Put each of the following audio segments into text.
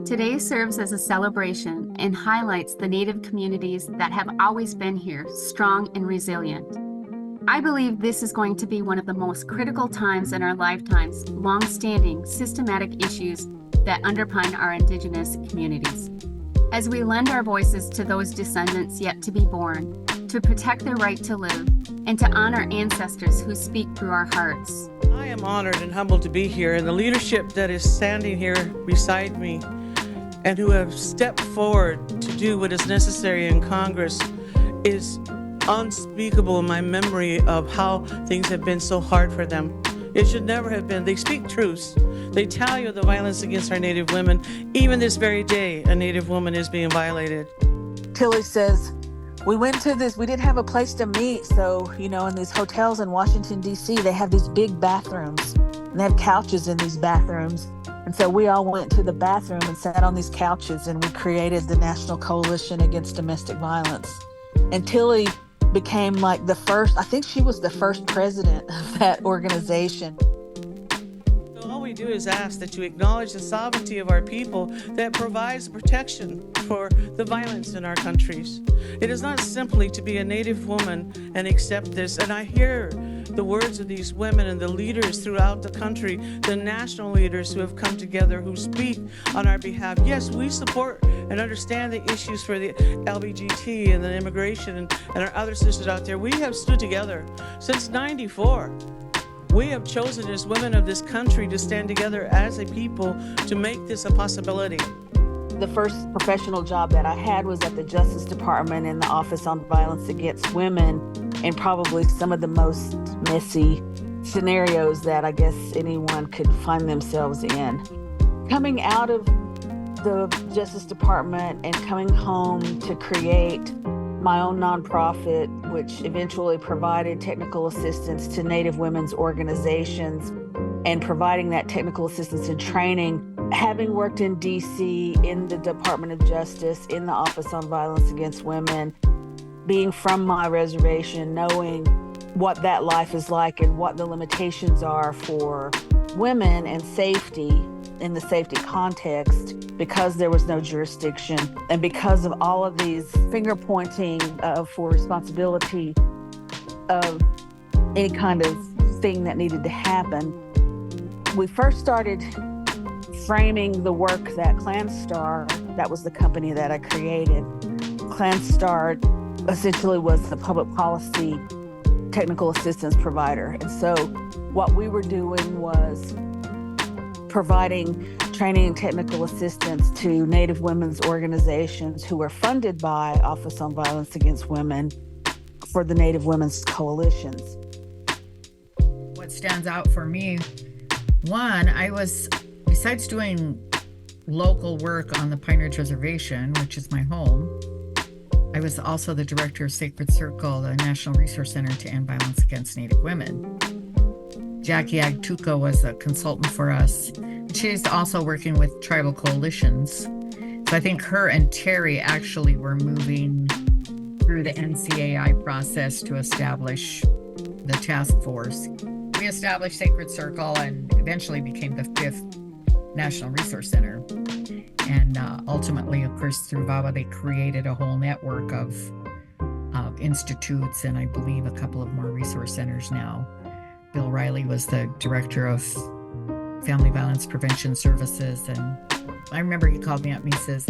Today serves as a celebration and highlights the Native communities that have always been here, strong and resilient. I believe this is going to be one of the most critical times in our lifetimes, long-standing, systematic issues that underpin our Indigenous communities. As we lend our voices to those descendants yet to be born, to protect their right to live, and to honor ancestors who speak through our hearts. I am honored and humbled to be here, and the leadership that is standing here beside me and who have stepped forward to do what is necessary in Congress is unspeakable in my memory of how things have been so hard for them. It should never have been. They speak truths. They tell you the violence against our Native women. Even this very day, a Native woman is being violated. Tilly says, we didn't have a place to meet. So, in these hotels in Washington, D.C., they have these big bathrooms and they have couches in these bathrooms. And so we all went to the bathroom and sat on these couches and we created the National Coalition Against Domestic Violence. And Tilly became like I think she was the first president of that organization. So all we do is ask that you acknowledge the sovereignty of our people that provides protection for the violence in our countries. It is not simply to be a Native woman and accept this. And I hear the words of these women and the leaders throughout the country, the national leaders who have come together, who speak on our behalf. Yes, we support and understand the issues for the LBGT and the immigration and our other sisters out there. We have stood together since '94. We have chosen as women of this country to stand together as a people to make this a possibility. The first professional job that I had was at the Justice Department in the Office on Violence Against Women, and probably some of the most messy scenarios that I guess anyone could find themselves in. Coming out of the Justice Department and coming home to create my own nonprofit, which eventually provided technical assistance to Native women's organizations and providing that technical assistance and training. Having worked in DC, in the Department of Justice, in the Office on Violence Against Women, being from my reservation, knowing what that life is like and what the limitations are for women and safety in the safety context, because there was no jurisdiction and because of all of these finger pointing for responsibility of any kind of thing that needed to happen. We first started framing the work that ClanStar, that was the company that I created. ClanStar essentially was the public policy technical assistance provider. And so what we were doing was providing training and technical assistance to Native women's organizations who were funded by Office on Violence Against Women for the Native Women's Coalitions. What stands out for me, one, besides doing local work on the Pine Ridge Reservation, which is my home, I was also the director of Sacred Circle, the National Resource Center to End Violence Against Native Women. Jackie Agtuka was a consultant for us. She's also working with tribal coalitions. So I think her and Terry actually were moving through the NCAI process to establish the task force. We established Sacred Circle and eventually became the 5th National Resource Center. And ultimately, of course, through VAWA, they created a whole network of institutes and I believe a couple of more resource centers now. Bill Riley was the director of Family Violence Prevention Services. And I remember he called me up and he says,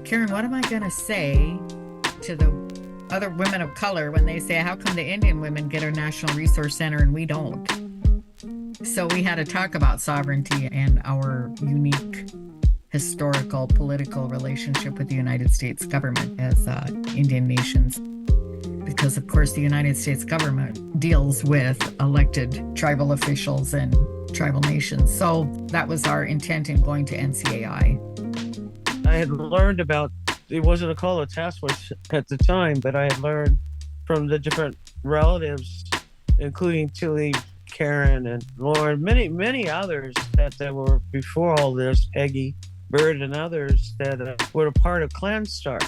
Karen, what am I going to say to the other women of color when they say, how come the Indian women get a National Resource Center and we don't? So we had to talk about sovereignty and our unique historical, political relationship with the United States government as Indian nations. Because, of course, the United States government deals with elected tribal officials and tribal nations. So that was our intent in going to NCAI. I had learned about, it wasn't called a task force at the time, but I had learned from the different relatives, including Tilly, Karen, and Lauren, many others that were before all this, Peggy, Bird, and others that were a part of ClanStar.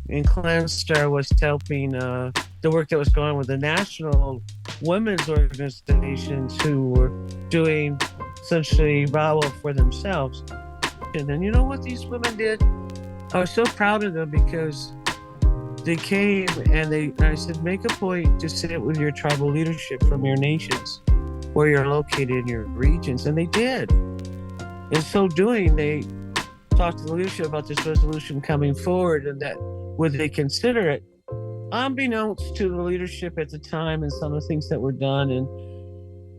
And ClanStar was helping the work that was going on with the national women's organizations who were doing essentially VAWA for themselves. And you know what these women did? I was so proud of them because they came and I said, make a point to sit with your tribal leadership from your nations where you're located in your regions. And they did. In so doing, they talked to the leadership about this resolution coming forward and that would they consider it. Unbeknownst to the leadership at the time and some of the things that were done, and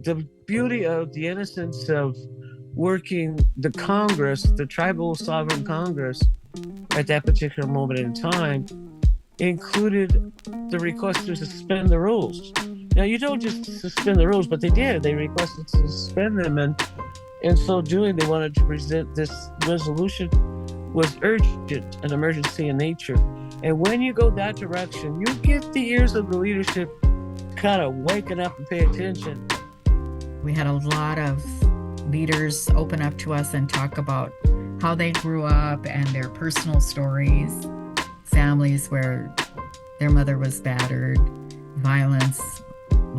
the beauty of the innocence of working the Congress, the Tribal Sovereign Congress, at that particular moment in time, included the request to suspend the rules. Now, you don't just suspend the rules, but they did. They requested to suspend them, and in so doing, they wanted to present this resolution was urgent, an emergency in nature. And when you go that direction, you get the ears of the leadership kind of waking up and pay attention. We had a lot of leaders open up to us and talk about how they grew up and their personal stories, families where their mother was battered, violence,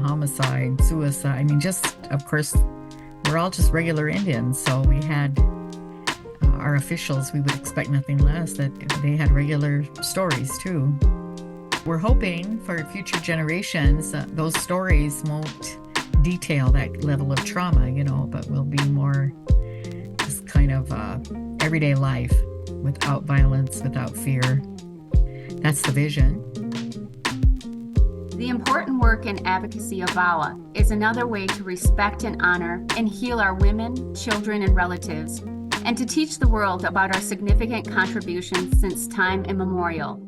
homicide, suicide. I mean, just, of course, we're all just regular Indians. So we had our officials, we would expect nothing less, that they had regular stories too. We're hoping for future generations, those stories won't detail that level of trauma, but will be more just kind of everyday life without violence, without fear. That's the vision. The important work and advocacy of VAWA is another way to respect and honor and heal our women, children, and relatives, and to teach the world about our significant contributions since time immemorial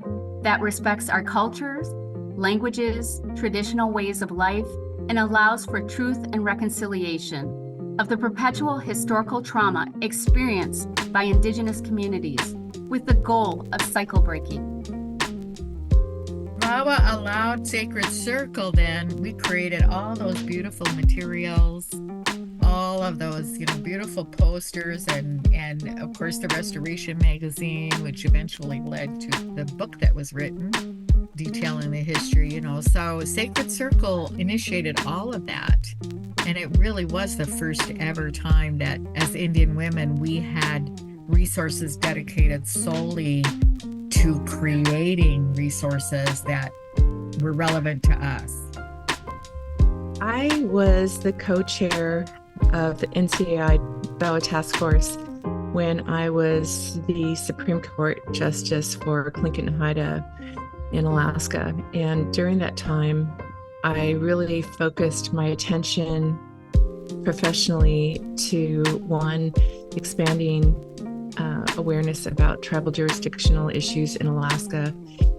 that respects our cultures, languages, traditional ways of life, and allows for truth and reconciliation of the perpetual historical trauma experienced by Indigenous communities with the goal of cycle breaking. VAWA allowed Sacred Circle, then we created all those beautiful materials, all of those beautiful posters, and of course the Restoration magazine, which eventually led to the book that was written detailing the history. So Sacred Circle initiated all of that, and it really was the first ever time that as Indian women we had resources dedicated solely to creating resources that were relevant to us. I was the co-chair of the NCAI VAWA Task Force when I was the Supreme Court Justice for Tlingit and Haida in Alaska. And during that time, I really focused my attention professionally to, one, expanding awareness about tribal jurisdictional issues in Alaska,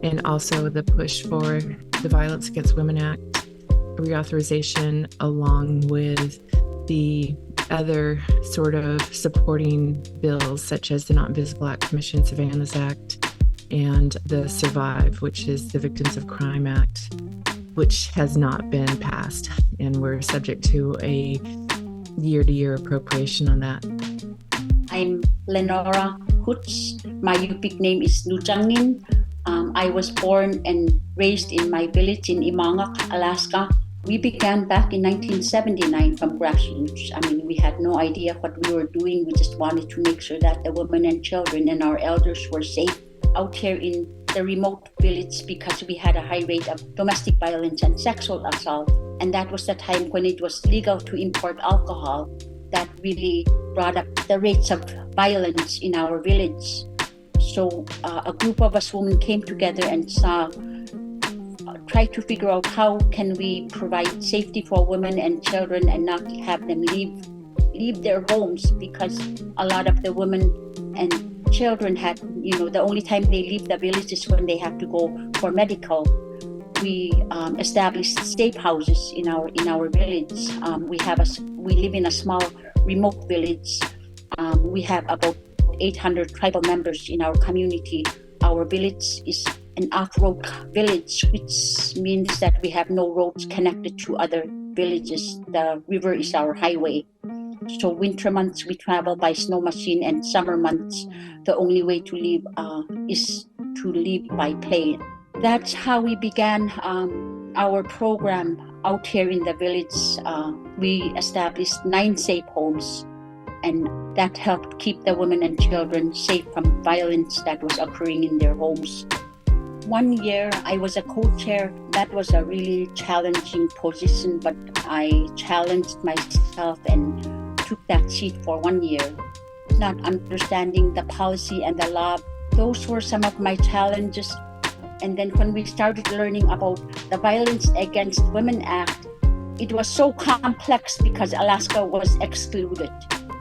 and also the push for the Violence Against Women Act reauthorization, along with the other sort of supporting bills such as the Not Invisible Act Commission Savannah's Act and the SURVIVE, which is the Victims of Crime Act, which has not been passed, and we're subject to a year-to-year appropriation on that. I'm Lenora Hoots. My Yupik name is Nujangnin. I was born and raised in my village in Imangak, Alaska. We began back in 1979 from grassroots. We had no idea what we were doing. We just wanted to make sure that the women and children and our elders were safe out here in the remote village, because we had a high rate of domestic violence and sexual assault. And that was the time when it was legal to import alcohol. That really brought up the rates of violence in our village. So a group of us women came together and tried to figure out how can we provide safety for women and children and not have them leave their homes, because a lot of the women and children had, the only time they leave the village is when they have to go for medical. We established safe houses in our village. We live in a small remote village. We have about 800 tribal members in our community. Our village is an off-road village, which means that we have no roads connected to other villages. The river is our highway. So winter months we travel by snow machine, and summer months the only way to leave is to leave by plane. That's how we began our program out here in the village. We established 9 safe homes and that helped keep the women and children safe from violence that was occurring in their homes. One year I was a co-chair. That was a really challenging position, but I challenged myself and took that seat for 1 year. Not understanding the policy and the law, those were some of my challenges. And then when we started learning about the Violence Against Women Act, it was so complex because Alaska was excluded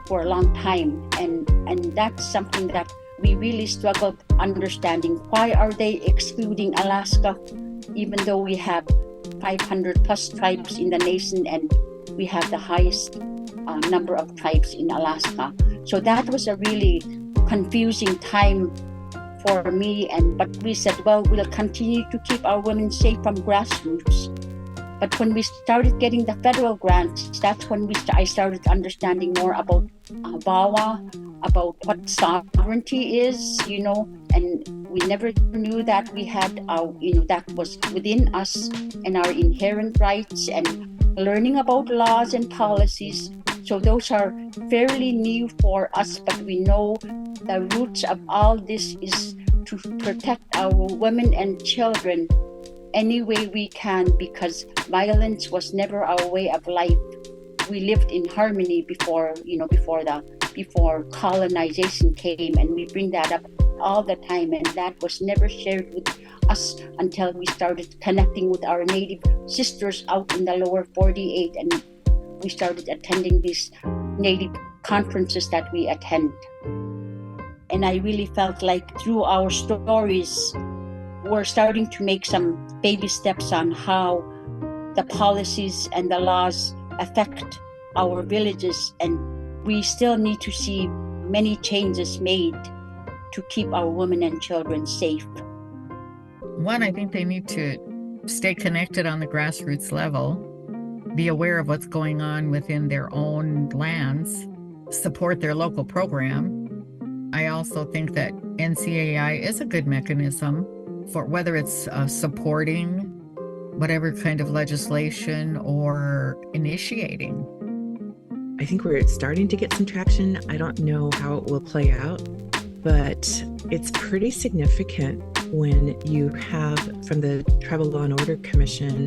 for a long time. And that's something that we really struggled understanding. Why are they excluding Alaska, even though we have 500 plus tribes in the nation and we have the highest number of tribes in Alaska? So that was a really confusing time for me. But we said, well, we'll continue to keep our women safe from grassroots. But when we started getting the federal grants, that's when I started understanding more about VAWA, about what sovereignty is, and we never knew that we had, that was within us and our inherent rights, and learning about laws and policies. So those are fairly new for us, but we know the roots of all this is to protect our women and children any way we can, because violence was never our way of life. We lived in harmony before colonization came, and we bring that up all the time, and that was never shared with us until we started connecting with our Native sisters out in the lower 48, and we started attending these Native conferences that we attend. And I really felt like through our stories, we're starting to make some baby steps on how the policies and the laws affect our villages, and we still need to see many changes made to keep our women and children safe. One, I think they need to stay connected on the grassroots level, be aware of what's going on within their own lands, support their local program. I also think that NCAI is a good mechanism for whether it's supporting whatever kind of legislation or initiating. I think we're starting to get some traction. I don't know how it will play out, but it's pretty significant when you have from the Tribal Law and Order Commission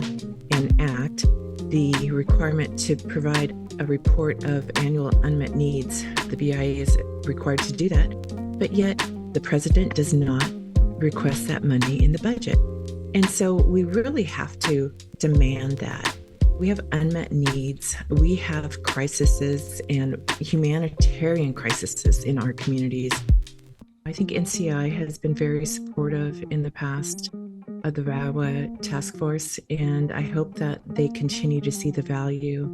and Act the requirement to provide a report of annual unmet needs. The BIA is required to do that, but yet the president does not request that money in the budget. And so we really have to demand that. We have unmet needs. We have crises and humanitarian crises in our communities. I think NCI has been very supportive in the past of the VAWA Task Force, and I hope that they continue to see the value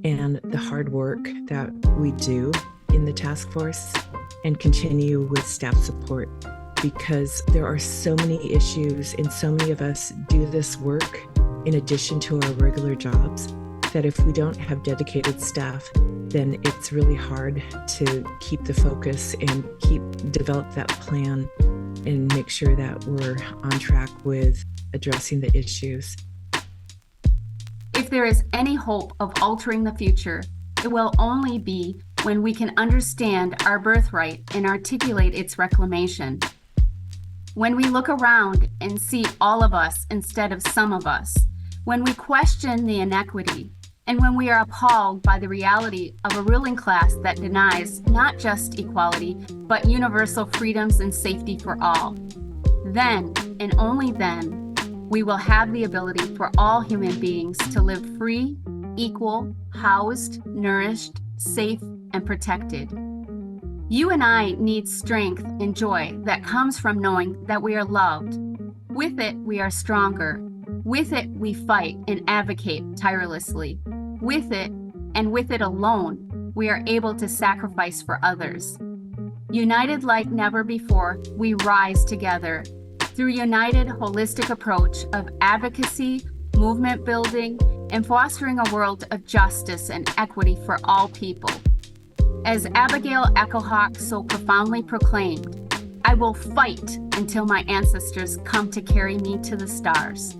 and the hard work that we do in the task force and continue with staff support, because there are so many issues and so many of us do this work in addition to our regular jobs that if we don't have dedicated staff, then it's really hard to keep the focus and develop that plan and make sure that we're on track with addressing the issues. If there is any hope of altering the future, it will only be when we can understand our birthright and articulate its reclamation. When we look around and see all of us instead of some of us, when we question the inequity, and when we are appalled by the reality of a ruling class that denies not just equality, but universal freedoms and safety for all, then, and only then, we will have the ability for all human beings to live free, equal, housed, nourished, safe, and protected. You and I need strength and joy that comes from knowing that we are loved. With it, we are stronger. With it, we fight and advocate tirelessly. With it, and with it alone, we are able to sacrifice for others. United like never before, we rise together through a united, holistic approach of advocacy, movement building, and fostering a world of justice and equity for all people. As Abigail Echo Hawk so profoundly proclaimed, I will fight until my ancestors come to carry me to the stars.